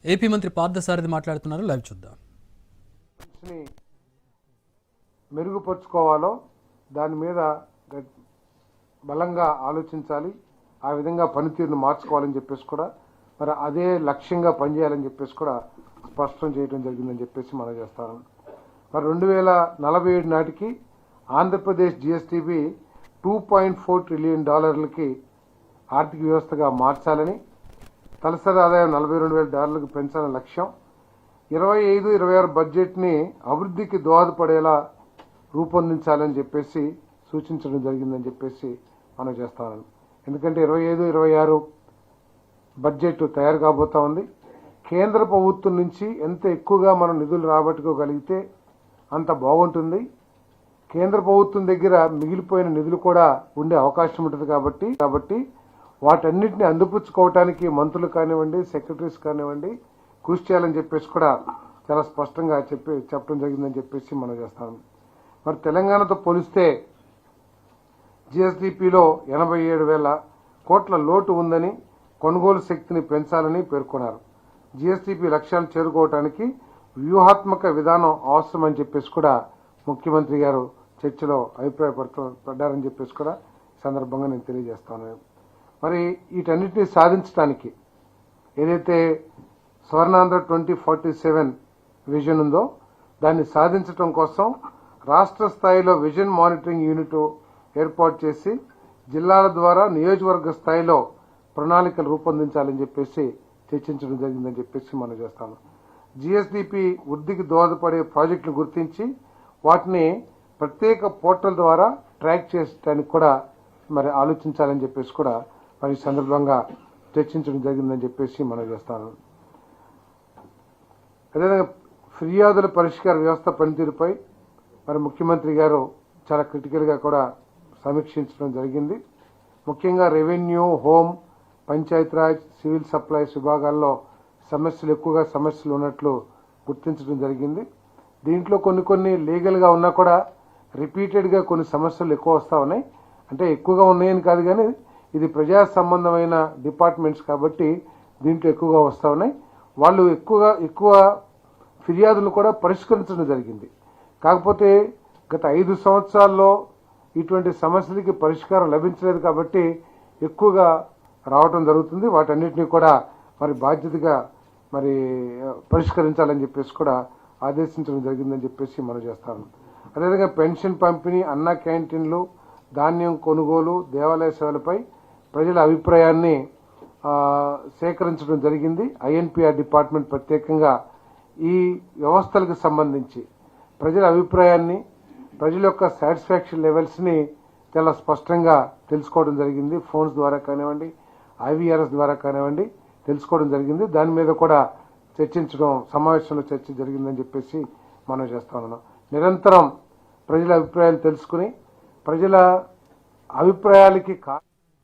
AP మంత్రి పార్థసారథి మాట్లాడుతున్నారు. Live చూద్దాం. మెరుగుపరుచుకోవాలో దాని మీద బలంగా ఆలోచించాలి, ఆ విధంగా పనితీరును మార్చుకోవాలని చెప్పేసి కూడా మరి అదే లక్ష్యంగా పనిచేయాలని చెప్పేసి కూడా స్పష్టం చేయడం జరిగిందని చెప్పేసి మనం చేస్తాను. మరి 2047 నాటికి ఆంధ్రప్రదేశ్ జిఎస్టిబి $2.4 ట్రిలియన్ ఆర్థిక వ్యవస్థగా మార్చాలని, తలసరి ఆదాయం $42,000 పెంచాలని లక్ష్యం. 25-26 బడ్జెట్ని అభివృద్ధికి దోహదపడేలా రూపొందించాలని చెప్పేసి సూచించడం జరిగిందని చెప్పేసి మనం చేస్తాను. ఎందుకంటే 25-26 బడ్జెట్ తయారు కాబోతా ఉంది. కేంద్ర ప్రభుత్వం నుంచి ఎంత ఎక్కువగా మనం నిధులు రాబట్టుకోగలిగితే అంత బాగుంటుంది. కేంద్ర ప్రభుత్వం దగ్గర మిగిలిపోయిన నిధులు కూడా ఉండే అవకాశం ఉంటుంది కాబట్టి వాటన్నిటిని అందిపుచ్చుకోవటానికి మంత్రులు కానివ్వండి, సెక్రటరీస్ కానివ్వండి కృషి చేయాలని చెప్పేసి కూడా చాలా స్పష్టంగా చెప్పడం జరిగిందని చెప్పేసి మనం చేస్తాం. మరి తెలంగాణతో పోలిస్తే జిఎస్డిపిలో 87,000 కోట్ల లోటు ఉందని, కొనుగోలు శక్తిని పెంచాలని పేర్కొన్నారు. జిఎస్డిపి లక్ష్యాలు చేరుకోవడానికి వ్యూహాత్మక విధానం అవసరమని చెప్పేసి కూడా ముఖ్యమంత్రి గారు చర్చలో అభిప్రాయపడ్డారని చెప్పేసి కూడా ఈ సందర్భంగా నేను తెలియజేస్తాను. మరి వీటన్నిటిని సాధించడానికి ఏదైతే స్వర్ణాంధ్ర 2047 విజన్ ఉందో దాన్ని సాధించడం కోసం రాష్ట్ర స్థాయిలో విజన్ మానిటరింగ్ యూనిట్ ఏర్పాటు చేసి జిల్లాల ద్వారా నియోజకవర్గ స్థాయిలో ప్రణాళికలు రూపొందించాలని చెప్పేసి చర్చించడం జరిగిందని చెప్పేసి మనం చేస్తాను. జిఎస్డిపి వృద్ధికి దోహదపడే ప్రాజెక్టులు గుర్తించి వాటిని ప్రత్యేక పోర్టల్ ద్వారా ట్రాక్ చేయడానికి కూడా మరి ఆలోచించాలని చెప్పేసి కూడా మరి ఈ సందర్భంగా చర్చించడం జరిగిందని చెప్పేసి మనం చేస్తాను. అదేవిధంగా ఫిర్యాదుల పరిష్కార వ్యవస్థ పనితీరుపై మరి ముఖ్యమంత్రి గారు చాలా క్రిటికల్గా కూడా సమీక్షించడం జరిగింది. ముఖ్యంగా revenue, home, Panchayati Raj, civil supplies విభాగాల్లో ఎక్కువగా సమస్యలు ఉన్నట్లు గుర్తించడం జరిగింది. దీంట్లో కొన్ని లీగల్గా ఉన్నా కూడా రిపీటెడ్గా కొన్ని సమస్యలు ఎక్కువ వస్తూ ఉన్నాయి. అంటే ఎక్కువగా ఉన్నాయని కాదు, కానీ ఇది ప్రజా సంబంధమైన డిపార్ట్మెంట్స్ కాబట్టి దీంట్లో ఎక్కువగా వస్తూ ఉన్నాయి. వాళ్ళు ఎక్కువ ఫిర్యాదులు కూడా పరిష్కరించడం జరిగింది. కాకపోతే గత 5 సంవత్సరాల్లో ఇటువంటి సమస్యలకి పరిష్కారం లభించలేదు కాబట్టి ఎక్కువగా రావటం జరుగుతుంది. వాటన్నిటినీ కూడా మరి బాధ్యతగా మరి పరిష్కరించాలని చెప్పేసి కూడా ఆదేశించడం జరిగిందని చెప్పేసి మనం చేస్తాను. అదేవిధంగా పెన్షన్ పంపిణీ, అన్న క్యాంటీన్లు, ధాన్యం కొనుగోలు, దేవాలయ సేవలపై ప్రజల అభిప్రాయాన్ని సేకరించడం జరిగింది. ఐఎన్పిఆర్ డిపార్ట్మెంట్ ప్రత్యేకంగా ఈ వ్యవస్థలకు సంబంధించి ప్రజల అభిప్రాయాన్ని, ప్రజల యొక్క సాటిస్ఫాక్షన్ లెవెల్స్ని చాలా స్పష్టంగా తెలుసుకోవడం జరిగింది. ఫోన్స్ ద్వారా కానివ్వండి, ఐవీఆర్ఎస్ ద్వారా కానివ్వండి తెలుసుకోవడం జరిగింది. దాని మీద కూడా సమావేశంలో చర్చ జరిగిందని చెప్పేసి మనం చేస్తా ఉన్నాం. నిరంతరం ప్రజల అభిప్రాయాలు తెలుసుకుని ప్రజల అభిప్రాయాలకి